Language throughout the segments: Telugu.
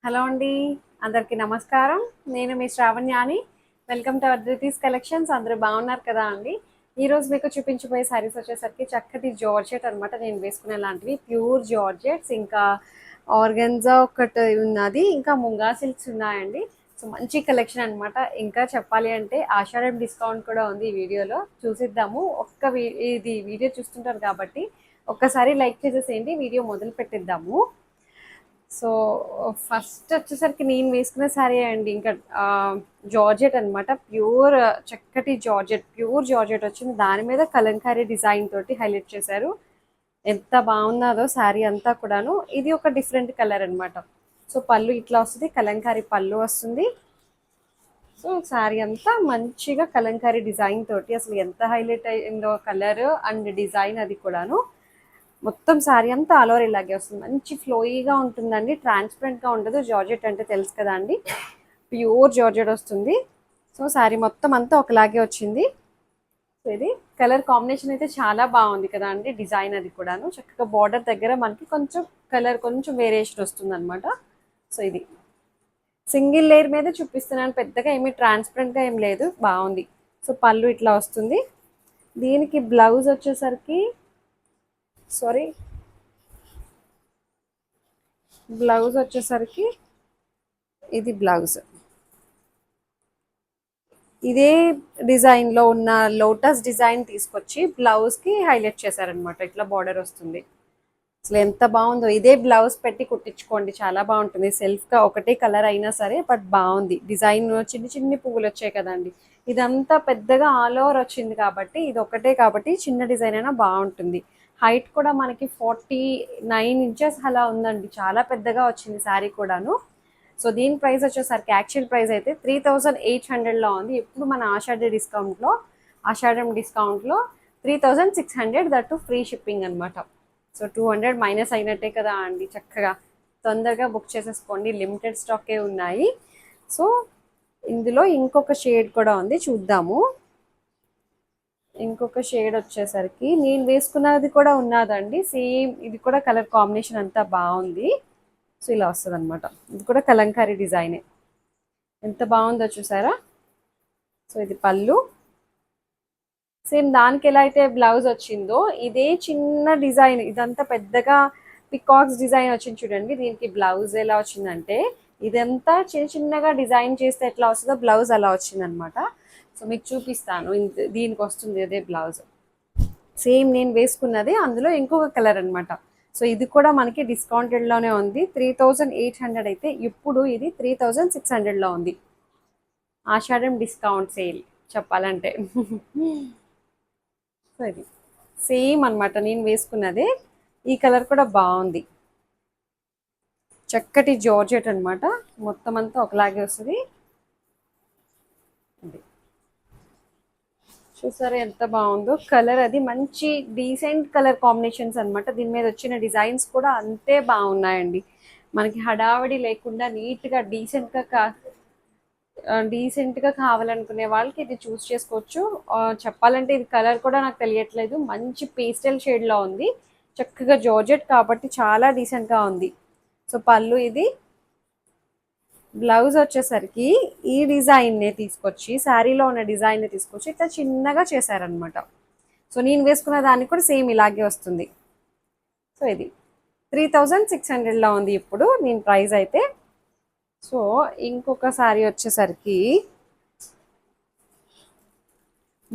హలో అండి. అందరికీ నమస్కారం. నేను మీ శ్రావణ్యాని. Welcome to Adrithi's collections. అందరూ బాగున్నారు కదా అండి. ఈరోజు మీకు చూపించబోయే శారీస్ వచ్చేసరికి చక్కటి జార్జెట్ అనమాట. నేను వేసుకునే లాంటివి ప్యూర్ జార్జెట్స్, ఇంకా ఆర్గెన్జా ఒకటి ఉన్నది, ఇంకా ముంగా సిల్క్స్ ఉన్నాయండి. సో మంచి కలెక్షన్ అనమాట. ఇంకా చెప్పాలి అంటే ఆషాఢం డిస్కౌంట్ కూడా ఉంది. ఈ వీడియోలో చూసిద్దాము. ఇది వీడియో చూస్తుంటారు కాబట్టి ఒక్కసారి లైక్ చేసేసేయండి. వీడియో మొదలు పెట్టిద్దాము. సో ఫస్ట్ వచ్చేసరికి నేను వేసుకున్న శారీ అండి, ఇంకా జార్జెట్ అనమాట. ప్యూర్ చక్కటి జార్జెట్, ప్యూర్ జార్జెట్ వచ్చింది. దాని మీద కలంకారీ డిజైన్ తోటి హైలైట్ చేశారు. ఎంత బాగున్నదో శారీ అంతా కూడాను. ఇది ఒక డిఫరెంట్ కలర్ అనమాట. సో పళ్ళు ఇట్లా వస్తుంది, కలంకారీ పళ్ళు వస్తుంది. సో శారీ అంతా మంచిగా కలంకారీ డిజైన్ తోటి అసలు ఎంత హైలైట్ అయిందో కలర్ అండ్ డిజైన్, అది కూడాను. మొత్తం శారీ అంతా ఆల్ ఓవర్ ఇలాగే వస్తుంది. మంచి ఫ్లోయీగా ఉంటుందండి, ట్రాన్స్పరెంట్గా ఉండదు. జార్జెట్ అంటే తెలుసు కదా అండి, ప్యూర్ జార్జెట్ వస్తుంది. సో శారీ మొత్తం అంతా ఒకలాగే వచ్చింది. సో ఇది కలర్ కాంబినేషన్ అయితే చాలా బాగుంది కదా అండి. డిజైన్ అది కూడాను చక్కగా బార్డర్ దగ్గర మనకి కొంచెం కలర్ కొంచెం వేరియేషన్ వస్తుంది అనమాట. సో ఇది సింగిల్ లేయర్ మీద చూపిస్తున్నాను, పెద్దగా ఏమీ ట్రాన్స్పరెంట్గా ఏం లేదు, బాగుంది. సో పళ్ళు ఇట్లా వస్తుంది. దీనికి బ్లౌజ్ వచ్చేసరికి సారీ బ్లౌజ్ వచ్చేసరికి ఇది బ్లౌజ్ ఇదే డిజైన్లో ఉన్న లోటస్ డిజైన్ తీసుకొచ్చి బ్లౌజ్కి హైలైట్ చేశారనమాట. ఇట్లా బార్డర్ వస్తుంది. అసలు ఎంత బాగుందో. ఇదే బ్లౌజ్ పెట్టి కుట్టించుకోండి, చాలా బాగుంటుంది. సెల్ఫ్గా ఒకటే కలర్ అయినా సరే, బట్ బాగుంది. డిజైన్ చిన్ని చిన్ని పువ్వులు వచ్చాయి కదండి. ఇదంతా పెద్దగా ఆల్ ఓవర్ వచ్చింది కాబట్టి, ఇది ఒకటే కాబట్టి చిన్న డిజైన్ అయినా బాగుంటుంది. హైట్ కూడా మనకి 49 ఇంచెస్ అలా ఉందండి. చాలా పెద్దగా వచ్చింది శారీ కూడాను. సో దీని ప్రైస్ వచ్చేసరికి యాక్చువల్ ప్రైస్ అయితే 3800లో ఉంది. ఇప్పుడు మన ఆషాఢం డిస్కౌంట్లో 3600, దట్టు ఫ్రీ షిప్పింగ్ అనమాట. సో 200 మైనస్ అయినట్టే కదా అండి. చక్కగా తొందరగా బుక్ చేసేసుకోండి, లిమిటెడ్ స్టాకే ఉన్నాయి. సో ఇందులో ఇంకొక షేడ్ కూడా ఉంది, చూద్దాము. ఇంకొక షేడ్ వచ్చేసరికి నేను వేసుకున్నది కూడా ఉన్నదండి, సేమ్. ఇది కూడా కలర్ కాంబినేషన్ అంతా బాగుంది. సో ఇలా వస్తుంది అనమాట. ఇది కూడా కలంకారీ డిజైనే, ఎంత బాగుందో చూసారా. సో ఇది పళ్ళు. సేమ్ దానికి ఎలా అయితే బ్లౌజ్ వచ్చిందో ఇదే చిన్న డిజైన్, ఇదంతా పెద్దగా పికాక్స్ డిజైన్ వచ్చింది చూడండి. దీనికి బ్లౌజ్ ఎలా వచ్చిందంటే, ఇదంతా చిన్న చిన్నగా డిజైన్ చేస్తే ఎట్లా వస్తుందో బ్లౌజ్ అలా వచ్చిందనమాట. సో మీకు చూపిస్తాను. దీనికి వస్తుంది అదే బ్లౌజ్, సేమ్ నేను వేసుకున్నది, అందులో ఇంకొక కలర్ అనమాట. సో ఇది కూడా మనకి డిస్కౌంటెడ్లోనే ఉంది. 3800 అయితే ఇప్పుడు ఇది 3600లో ఉంది. ఆషాఢం డిస్కౌంట్ సేల్ చెప్పాలంటే. సో ఇది సేమ్ అనమాట నేను వేసుకున్నదే. ఈ కలర్ కూడా బాగుంది. చక్కటి జార్జెట్ అనమాట, మొత్తం అంతా ఒకలాగే వస్తుంది. ఇది చూసారా ఎంత బాగుందో కలర్. అది మంచి డీసెంట్ కలర్ కాంబినేషన్స్ అనమాట. దీని మీద వచ్చిన డిజైన్స్ కూడా అంతే బాగున్నాయండి. మనకి హడావడి లేకుండా నీట్గా డీసెంట్గా కావాలనుకునే వాళ్ళకి ఇది చూస్ చేసుకోవచ్చు. చెప్పాలంటే ఇది కలర్ కూడా నాకు తెలియట్లేదు, మంచి పేస్టల్ షేడ్లో ఉంది. చక్కగా జార్జెట్ కాబట్టి చాలా డీసెంట్గా ఉంది. సో పళ్ళు ఇది. బ్లౌజ్ వచ్చేసరికి ఈ డిజైన్నే తీసుకొచ్చి, శారీలో ఉన్న డిజైన్ని తీసుకొచ్చి ఇట్లా చిన్నగా చేశారనమాట. సో నేను వేసుకున్న దానికి కూడా సేమ్ ఇలాగే వస్తుంది. సో ఇది 3600లో ఉంది ఇప్పుడు నేను ప్రైస్ అయితే. సో ఇంకొక శారీ వచ్చేసరికి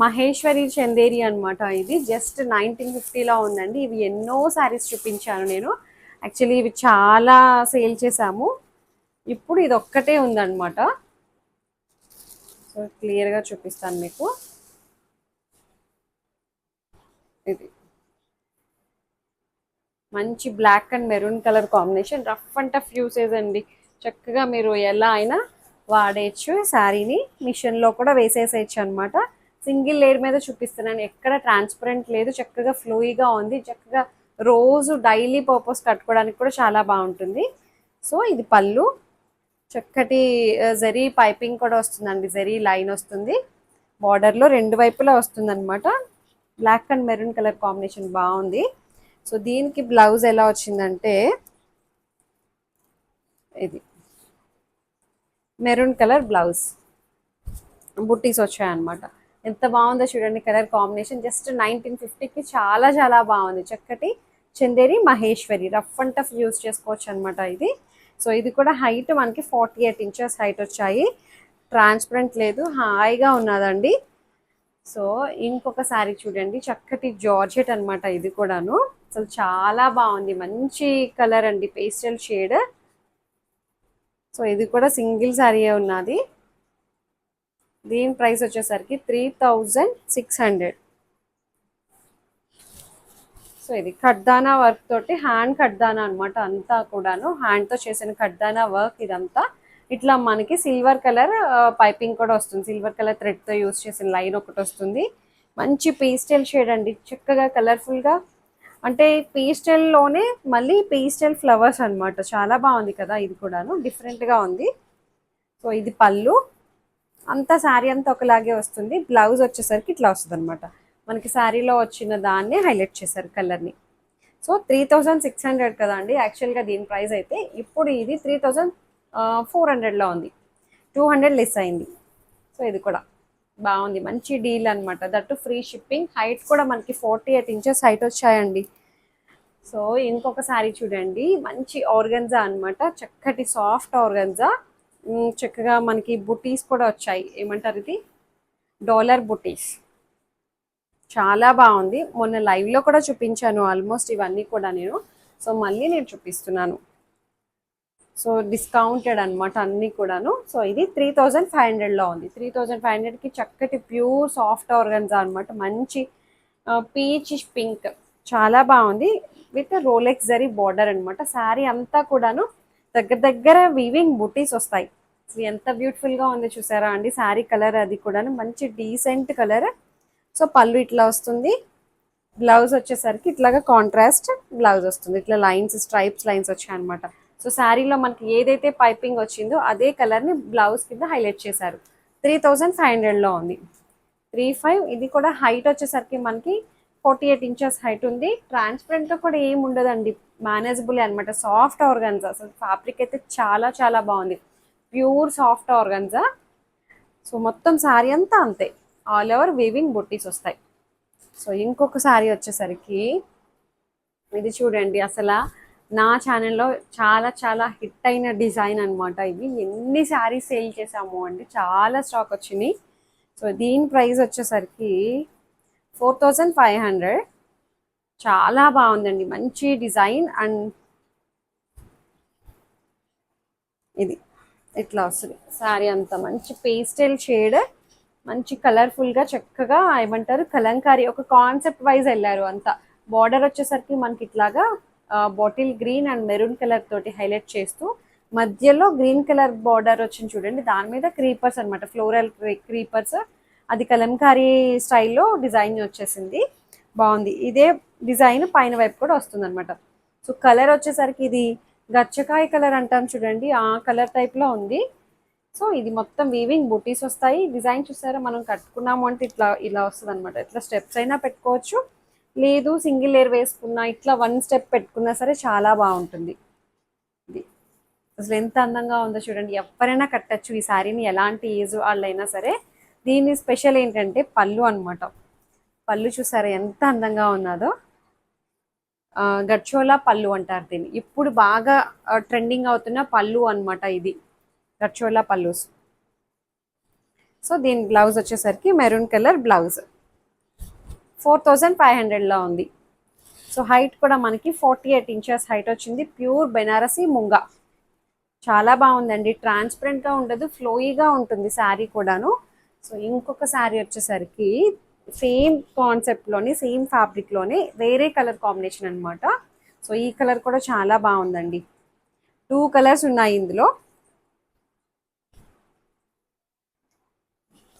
మహేశ్వరి చందేరి అనమాట. ఇది జస్ట్ 1950లో ఉందండి. ఇవి ఎన్నో శారీస్ చూపించాను నేను. యాక్చువల్లీ ఇవి చాలా సేల్ చేశాము. ఇప్పుడు ఇది ఒక్కటే ఉందన్నమాట. సో క్లియర్గా చూపిస్తాను మీకు. ఇది మంచి black and maroon colour combination, rough and tough usage అండి. చక్కగా మీరు ఎలా అయినా వాడేయచ్చు. శారీని మిషన్లో కూడా వేసేసేయచ్చు అనమాట. సింగిల్ లేయర్ మీద చూపిస్తున్నాను, ఎక్కడ ట్రాన్స్పరెంట్ లేదు. చక్కగా ఫ్లోయిగా ఉంది. చక్కగా రోజు డైలీ పర్పస్ కట్టుకోవడానికి కూడా చాలా బాగుంటుంది. సో ఇది పళ్ళు. చక్కటి జరీ పైపింగ్ కూడా వస్తుందండి, జరీ లైన్ వస్తుంది. బార్డర్లో రెండు వైపులా వస్తుంది అనమాట. Black and maroon colour combination బాగుంది. సో దీనికి బ్లౌజ్ ఎలా వచ్చిందంటే ఇది మెరూన్ కలర్ బ్లౌజ్, బుట్టీస్ వచ్చాయన్నమాట. ఎంత బాగుందో చూడండి కలర్ కాంబినేషన్. జస్ట్ 1950కి చాలా చాలా బాగుంది. చక్కటి Chanderi Maheshwari rough and tough use చేసుకోవచ్చు అనమాట ఇది. సో ఇది కూడా హైట్ మనకి 48 ఇంచెస్ హైట్ వచ్చాయి. ట్రాన్స్పరెంట్ లేదు, హాయిగా ఉన్నదండి. సో ఇంకొక శారీ చూడండి, చక్కటి జార్జెట్ అనమాట ఇది కూడాను. అసలు చాలా బాగుంది, మంచి కలర్ అండి, పేస్టల్ షేడ్. సో ఇది కూడా సింగిల్ శారీయే ఉన్నది. దీని ప్రైస్ వచ్చేసరికి 3600. సో ఇది కడ్దానా వర్క్ తోటి, హ్యాండ్ కడ్దానా అనమాట, అంతా కూడాను హ్యాండ్తో చేసిన కడ్దానా వర్క్ ఇదంతా. ఇట్లా మనకి సిల్వర్ కలర్ పైపింగ్ కూడా వస్తుంది, సిల్వర్ కలర్ థ్రెడ్తో యూస్ చేసిన లైన్ ఒకటి వస్తుంది. మంచి పేస్టల్ షేడ్ అండి, చక్కగా కలర్ఫుల్గా. అంటే పేస్టల్లోనే మళ్ళీ పేస్టల్ ఫ్లవర్స్ అనమాట, చాలా బాగుంది కదా ఇది కూడాను, డిఫరెంట్గా ఉంది. సో ఇది పళ్ళు, అంతా శారీ అంతా ఒకలాగే వస్తుంది. బ్లౌజ్ వచ్చేసరికి ఇట్లా వస్తుంది అనమాట. మనకి శారీలో వచ్చిన దాన్ని హైలైట్ చేశారు కలర్ని. సో 3600 కదా అండి యాక్చువల్గా దీని ప్రైస్ అయితే. ఇప్పుడు ఇది 3400లో ఉంది, 200 లెస్ అయింది. సో ఇది కూడా బాగుంది, మంచి డీల్ అనమాట. That free shipping. హైట్ కూడా మనకి 48 ఇంచెస్ హైట్ వచ్చాయండి. సో ఇంకొక శారీ చూడండి, మంచి ఆర్గన్జా అనమాట, చక్కటి సాఫ్ట్ ఆర్గన్జా. చక్కగా మనకి బుటీస్ కూడా వచ్చాయి, ఏమంటారు ఇది, డాలర్ బుటీస్. చాలా బాగుంది. మొన్న లైవ్లో కూడా చూపించాను ఆల్మోస్ట్ ఇవన్నీ కూడా నేను. సో మళ్ళీ నేను చూపిస్తున్నాను. సో డిస్కౌంటెడ్ అనమాట అన్నీ కూడాను. సో ఇది 3500లో ఉంది. 3500కి చక్కటి ప్యూర్ సాఫ్ట్ ఆర్గన్జా అనమాట, మంచి పీచ్ పింక్, చాలా బాగుంది. విత్ రోలెక్స్ జరీ బార్డర్ అనమాట. శారీ అంతా కూడాను దగ్గర దగ్గర వీవింగ్ బుటీస్ వస్తాయి. ఎంత బ్యూటిఫుల్గా ఉంది చూసారా అండి శారీ కలర్, అది కూడాను మంచి డీసెంట్ కలర్. సో పళ్ళు ఇట్లా వస్తుంది, బ్లౌజ్ వచ్చేసరికి ఇట్లాగా కాంట్రాస్ట్ బ్లౌజ్ వస్తుంది, ఇట్లా లైన్స్ స్ట్రైప్స్ లైన్స్ వచ్చాయి అనమాట. సో శారీలో మనకి ఏదైతే పైపింగ్ వచ్చిందో అదే కలర్ని బ్లౌజ్ కింద హైలైట్ చేశారు. 3500లో ఉంది, 35. ఇది కూడా హైట్ వచ్చేసరికి మనకి 48 ఇంచెస్ హైట్ ఉంది. ట్రాన్స్పరెంట్గా కూడా ఏమి ఉండదండి, మేనేజబుల్ అనమాట. సాఫ్ట్ ఆర్గన్జా, అసలు ఫ్యాబ్రిక్ అయితే చాలా చాలా బాగుంది, ప్యూర్ సాఫ్ట్ ఆర్గన్జా. సో మొత్తం శారీ అంతా అంతే, ఆల్ ఓవర్ వీవింగ్ బుట్టీస్ వస్తాయి. సో ఇంకొక శారీ వచ్చేసరికి ఇది చూడండి, అసలు నా ఛానల్లో చాలా చాలా హిట్ అయిన డిజైన్ అనమాట ఇది. ఎన్ని శారీస్ సేల్ చేసాము అండి, చాలా స్టాక్ వచ్చినాయి. సో దీని ప్రైస్ వచ్చేసరికి 4500. చాలా బాగుందండి, మంచి డిజైన్. అండ్ ఇది ఇట్లా వస్తుంది శారీ అంతా, మంచి పేస్టల్ షేడ్, మంచి కలర్ఫుల్గా చక్కగా ఏమంటారు కలంకారీ, ఒక కాన్సెప్ట్ వైజ్ వెళ్ళారు అంతా. బార్డర్ వచ్చేసరికి మనకి ఇట్లాగా bottle green and maroon colour తోటి హైలైట్ చేస్తూ, మధ్యలో గ్రీన్ కలర్ బార్డర్ వచ్చింది చూడండి, దాని మీద క్రీపర్స్ అనమాట, ఫ్లోరల్ క్రీపర్స్. అది కలంకారీ స్టైల్లో డిజైన్ వచ్చేసింది, బాగుంది. ఇదే డిజైన్ పైన వైపు కూడా వస్తుంది అనమాట. సో కలర్ వచ్చేసరికి ఇది గచ్చకాయ కలర్ అంటాం చూడండి, ఆ కలర్ టైప్లో ఉంది. సో ఇది మొత్తం వీవింగ్ బుటీస్ వస్తాయి. డిజైన్ చూసారా, మనం కట్టుకున్నాము అంటే ఇట్లా ఇలా వస్తుంది అనమాట. ఇట్లా స్టెప్స్ అయినా పెట్టుకోవచ్చు, లేదు సింగిల్ లేయర్ వేసుకున్నా, ఇట్లా 1 స్టెప్ పెట్టుకున్నా సరే చాలా బాగుంటుంది. ఇది అసలు ఎంత అందంగా ఉందో చూడండి, ఎవరైనా కట్టచ్చు ఈ శారీని, ఎలాంటి ఏజ్ వాళ్ళైనా సరే. దీని స్పెషల్ ఏంటంటే పళ్ళు అనమాట. పళ్ళు చూసారా ఎంత అందంగా ఉన్నదో, గడ్చోలా పళ్ళు అంటారు దీన్ని. ఇప్పుడు బాగా ట్రెండింగ్ అవుతున్న పళ్ళు అనమాట ఇది, గడ్చోలా పళ్ళుస్. సో దీని బ్లౌజ్ వచ్చేసరికి మెరూన్ కలర్ బ్లౌజ్, 4500లో ఉంది. సో హైట్ కూడా మనకి 48 ఇంచెస్ హైట్ వచ్చింది. ప్యూర్ బెనారసీ ముంగా, చాలా బాగుందండి. ట్రాన్స్పరెంట్గా ఉండదు, ఫ్లోయిగా ఉంటుంది శారీ కూడాను. సో ఇంకొక శారీ వచ్చేసరికి సేమ్ కాన్సెప్ట్లోని, సేమ్ ఫ్యాబ్రిక్లోనే వేరే కలర్ కాంబినేషన్ అనమాట. సో ఈ కలర్ కూడా చాలా బాగుందండి. 2 కలర్స్ ఉన్నాయి ఇందులో.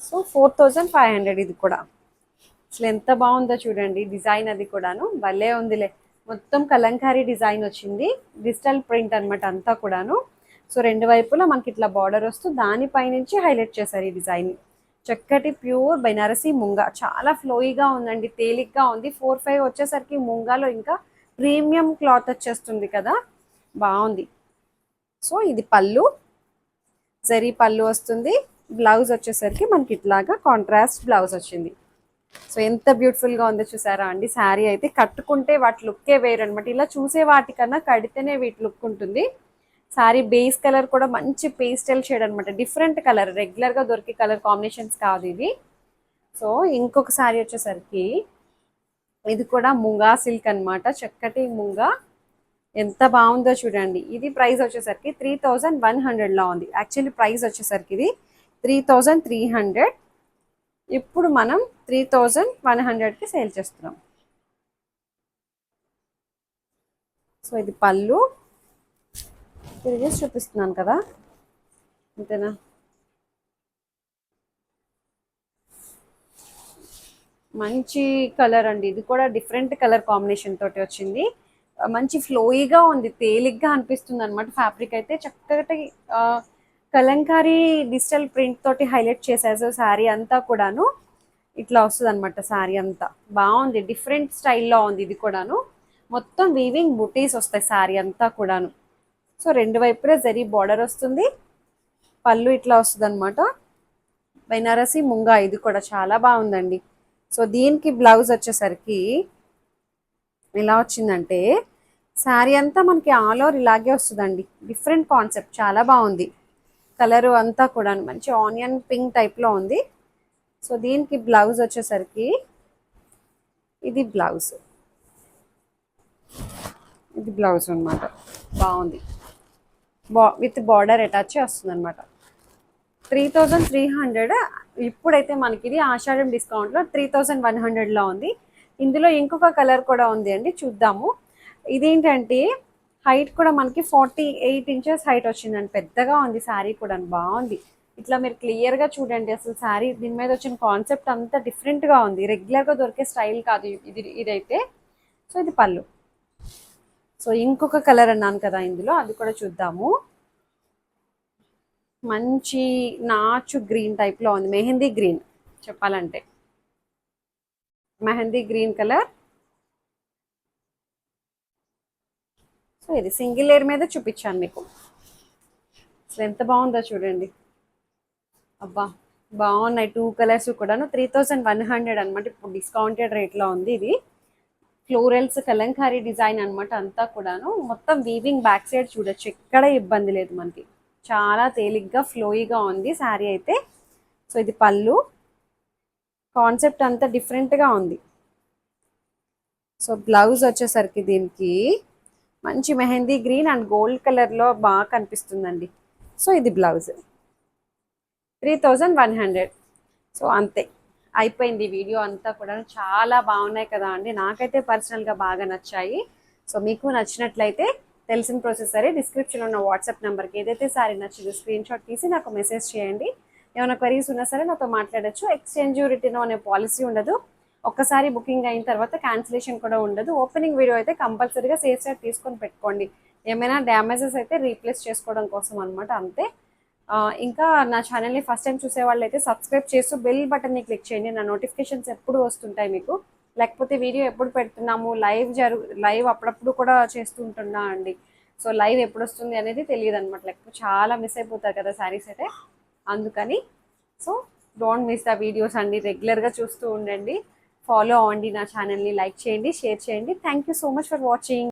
సో 4500 ఇది కూడా. అసలు ఎంత బాగుందో చూడండి డిజైన్, అది కూడాను భలే ఉందిలే. మొత్తం కలంకారీ డిజైన్ వచ్చింది, డిజిటల్ ప్రింట్ అనమాట అంతా కూడాను. సో 2 వైపులా మనకి ఇట్లా బార్డర్ వస్తూ దానిపైనుంచి హైలైట్ చేశారు ఈ డిజైన్. చక్కటి ప్యూర్ బెనారసీ ముంగా, చాలా ఫ్లోయిగా ఉందండి, తేలిగ్గా ఉంది. 45 వచ్చేసరికి ముంగాలో ఇంకా ప్రీమియం క్లాత్ వచ్చేస్తుంది కదా, బాగుంది. సో ఇది పళ్ళు, జరీ పళ్ళు వస్తుంది. బ్లౌజ్ వచ్చేసరికి మనకి ఇట్లాగా కాంట్రాస్ట్ బ్లౌజ్ వచ్చింది. సో ఎంత బ్యూటిఫుల్గా ఉందో చూసారా అండి. శారీ అయితే కట్టుకుంటే వాటి లుక్కే వేరు అనమాట. ఇలా చూసే వాటికన్నా కడితేనే వీటి లుక్ ఉంటుంది. శారీ బేస్ కలర్ కూడా మంచి పేస్టల్ షేడ్ అనమాట. డిఫరెంట్ కలర్, రెగ్యులర్గా దొరికే కలర్ కాంబినేషన్స్ కాదు ఇవి. సో ఇంకొక శారీ వచ్చేసరికి ఇది కూడా ముంగా సిల్క్ అనమాట. చక్కటి ముంగా, ఎంత బాగుందో చూడండి. ఇది ప్రైస్ వచ్చేసరికి 3100లో ఉంది. యాక్చువల్లీ ప్రైస్ వచ్చేసరికి ఇది 3300. ఇప్పుడు మనం 3100కి సేల్ చేస్తున్నాం. సో ఇది పళ్ళు తిరిగేసి చూపిస్తున్నాను కదా, అంతేనా. మంచి కలర్ అండి. ఇది కూడా డిఫరెంట్ కలర్ కాంబినేషన్ తోటి వచ్చింది. మంచి ఫ్లోయిగా ఉంది, తేలిగ్గా అనిపిస్తుంది అనమాట. ఫ్యాబ్రిక్ అయితే చక్కటి కలంకారీ డిజిటల్ ప్రింట్ తోటి హైలైట్ చేసేసి శారీ అంతా కూడాను ఇట్లా వస్తుంది అనమాట. శారీ అంతా బాగుంది, డిఫరెంట్ స్టైల్లో ఉంది. ఇది కూడాను మొత్తం వీవింగ్ బుటీస్ వస్తాయి శారీ అంతా కూడాను. సో రెండు వైపులా జరీ బార్డర్ వస్తుంది. పళ్ళు ఇట్లా వస్తుంది అనమాట. బెనారసి ముంగా, ఇది కూడా చాలా బాగుందండి. సో దీనికి బ్లౌజ్ వచ్చేసరికి ఎలా వచ్చిందంటే శారీ అంతా మనకి ఆల్ ఓవర్ ఇలాగే వస్తుందండి. డిఫరెంట్ కాన్సెప్ట్, చాలా బాగుంది. కలరు అంతా కూడా మంచి ఆనియన్ పింక్ టైప్లో ఉంది. సో దీనికి బ్లౌజ్ వచ్చేసరికి ఇది బ్లౌజ్, ఇది బ్లౌజ్ అనమాట. బాగుంది, విత్ బార్డర్ అటాచ్ వస్తుంది అనమాట. 3300. ఇప్పుడైతే మనకి ఇది ఆషాఢం డిస్కౌంట్లో 3100లో ఉంది. ఇందులో ఇంకొక కలర్ కూడా ఉంది అండి, చూద్దాము. ఇదేంటంటే హైట్ కూడా మనకి 48 ఇంచెస్ హైట్ వచ్చిందండి. పెద్దగా ఉంది శారీ కూడా, బాగుంది. ఇట్లా మీరు క్లియర్గా చూడండి. అసలు శారీ దీని మీద వచ్చిన కాన్సెప్ట్ అంతా డిఫరెంట్గా ఉంది. రెగ్యులర్గా దొరికే స్టైల్ కాదు ఇదైతే. సో ఇది పళ్ళు. సో ఇంకొక కలర్ అన్నాను కదా ఇందులో, అది కూడా చూద్దాము. మంచి నాచు గ్రీన్ టైప్లో ఉంది, మెహందీ గ్రీన్ చెప్పాలంటే, మెహందీ గ్రీన్ కలర్. సో ఇది సింగిల్ లేయర్ మీద చూపించాను మీకు. అసలు ఎంత బాగుందో చూడండి. అబ్బా బాగున్నాయి. 2 కలర్స్ కూడాను 3100 అనమాట. ఇప్పుడు డిస్కౌంటెడ్ రేట్లో ఉంది. ఇది ఫ్లోరల్స్ కలంకారీ డిజైన్ అనమాట. అంతా కూడాను మొత్తం వీవింగ్. బ్యాక్ సైడ్ చూడొచ్చు, ఎక్కడ ఇబ్బంది లేదు మనకి. చాలా తేలిగ్గా ఫ్లోయిగా ఉంది శారీ అయితే. సో ఇది పళ్ళు. కాన్సెప్ట్ అంతా డిఫరెంట్గా ఉంది. సో బ్లౌజ్ వచ్చేసరికి దీనికి మంచి మెహందీ గ్రీన్ అండ్ గోల్డ్ కలర్లో బాగా కనిపిస్తుందండి. సో ఇది బ్లౌజ్ 3100. సో అంతే, అయిపోయింది వీడియో అంతా కూడా. చాలా బాగున్నాయి కదా అండి, నాకైతే పర్సనల్గా బాగా నచ్చాయి. సో మీకు నచ్చినట్లయితే తెలిసిన ప్రాసెస్ సరే, డిస్క్రిప్షన్లో ఉన్న వాట్సాప్ నెంబర్కి ఏదైతే సారీ నచ్చిందో స్క్రీన్ షాట్ తీసి నాకు మెసేజ్ చేయండి. ఏమైనా క్వరీస్ ఉన్నా సరే నాతో మాట్లాడచ్చు. ఎక్స్చేంజ్ రిటర్న్ అనే పాలసీ ఉండదు. ఒక్కసారి బుకింగ్ అయిన తర్వాత క్యాన్సిలేషన్ కూడా ఉండదు. ఓపెనింగ్ వీడియో అయితే కంపల్సరీగా సేఫ్ సైడ్ తీసుకొని పెట్టుకోండి. ఏమైనా డ్యామేజెస్ అయితే రీప్లేస్ చేసుకోవడం కోసం అనమాట, అంతే. ఇంకా నా ఛానల్ని ఫస్ట్ టైం చూసే వాళ్ళు అయితే సబ్స్క్రైబ్ చేస్తూ బెల్ బటన్ని క్లిక్ చేయండి. నా నోటిఫికేషన్స్ ఎప్పుడు వస్తుంటాయి మీకు. లేకపోతే వీడియో ఎప్పుడు పెడుతున్నాము, లైవ్ అప్పుడప్పుడు కూడా చేస్తుంటున్నా అండి. సో లైవ్ ఎప్పుడు వస్తుంది అనేది తెలియదు అనమాట. లేకపోతే చాలా మిస్ అయిపోతారు కదా శారీస్ అయితే, అందుకని. So don't miss the videos అండి. రెగ్యులర్గా చూస్తూ ఉండండి, ఫాలో అవ్వండి నా ఛానల్ని, లైక్ చేయండి, షేర్ చేయండి. Thank you so much for watching.